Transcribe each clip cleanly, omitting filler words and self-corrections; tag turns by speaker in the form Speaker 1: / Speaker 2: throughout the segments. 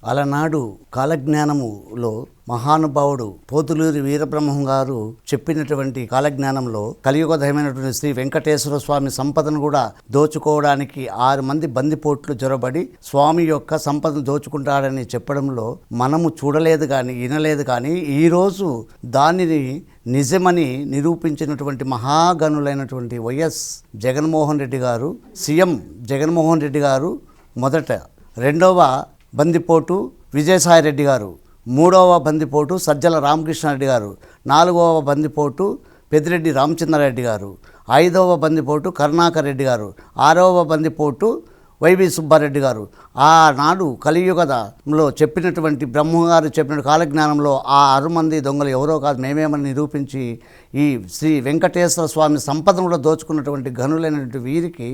Speaker 1: అలనాడు కాలజ్ఞానములో మహానుభావుడు పోతులూరి వీరబ్రహ్మం గారు చెప్పినటువంటి కాలజ్ఞానంలో కలియుగదైనటువంటి శ్రీ వెంకటేశ్వర స్వామి సంపదను కూడా దోచుకోవడానికి 6 మంది బందిపోట్లు జొరబడి స్వామి యొక్క సంపదను దోచుకుంటాడని చెప్పడంలో మనము చూడలేదు కానీ వినలేదు కానీ ఈరోజు దానిని నిజమని నిరూపించినటువంటి మహాగణులైనటువంటి వైఎస్ జగన్మోహన్ రెడ్డి గారు, సీఎం జగన్మోహన్ రెడ్డి గారు మొదట, రెండవ బందిపోటు విజయసాయిరెడ్డి గారు, మూడవ బందిపోటు సజ్జల రామకృష్ణారెడ్డి గారు, 4వ బందిపోటు పెద్దిరెడ్డి రామచంద్రారెడ్డి గారు, 5వ బందిపోటు కరుణాకర్ రెడ్డి గారు, 6వ బందిపోటు వైవి సుబ్బారెడ్డి గారు. ఆనాడు కలియుగంలో చెప్పినటువంటి బ్రహ్మగారు చెప్పిన కాలజ్ఞానంలో ఆ 6 మంది దొంగలు ఎవరో కాదు మేమేమని నిరూపించి ఈ శ్రీ వెంకటేశ్వర స్వామి సంపదను కూడా దోచుకున్నటువంటి గనులైనటువంటి వీరికి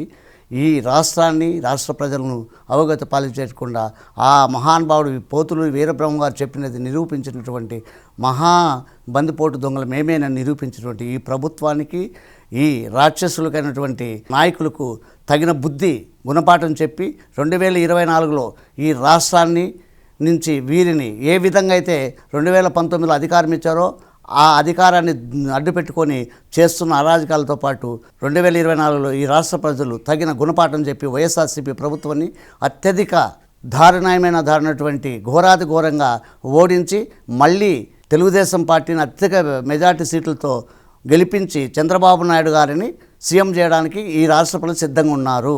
Speaker 1: ఈ రాష్ట్రాన్ని, రాష్ట్ర ప్రజలను అవగత పాలించకుండా ఆ మహానుభావుడు పోతులూరి వీరబ్రహ్మం గారు చెప్పినది నిరూపించినటువంటి మహా బందిపోటు దొంగలు మేమేనని నిరూపించినటువంటి ఈ ప్రభుత్వానికి, ఈ రాక్షసులకైనటువంటి నాయకులకు తగిన బుద్ధి గుణపాఠం చెప్పి 2024లో ఈ రాష్ట్రాన్ని నుంచి వీరిని ఏ విధంగా అయితే 2019లో అధికారం ఇచ్చారో ఆ అధికారాన్ని అడ్డుపెట్టుకొని చేస్తున్న అరాజకాలతో పాటు 2024లో ఈ రాష్ట్ర ప్రజలు తగిన గుణపాఠం చెప్పి వైఎస్ఆర్సీపీ ప్రభుత్వాన్ని అత్యధిక దారుణమైనటువంటి ఘోరాతి ఘోరంగా ఓడించి మళ్ళీ తెలుగుదేశం పార్టీని అత్యధిక మెజార్టీ సీట్లతో గెలిపించి చంద్రబాబు నాయుడు గారిని సీఎం చేయడానికి ఈ రాష్ట్ర ప్రజలు సిద్ధంగా ఉన్నారు.